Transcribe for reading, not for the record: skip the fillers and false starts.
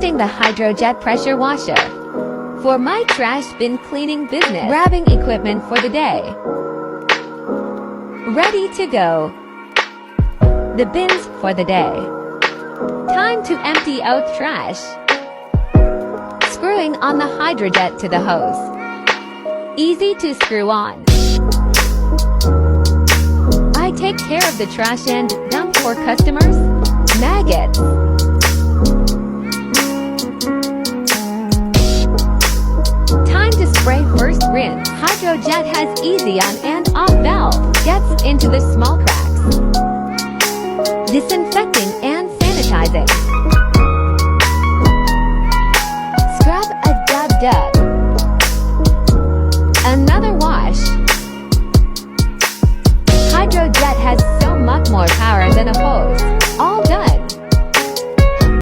Testing the Hydrojet pressure washer. For my trash bin cleaning business. Grabbing equipment for the day. Ready to go. The bins for the day. Time to empty out trash. Screwing on the Hydrojet to the hose. Easy to screw on. I take care of the trash and dump for customers. Maggots. Time to spray first rinse. Hydrojet has easy on and off valve. Gets into the small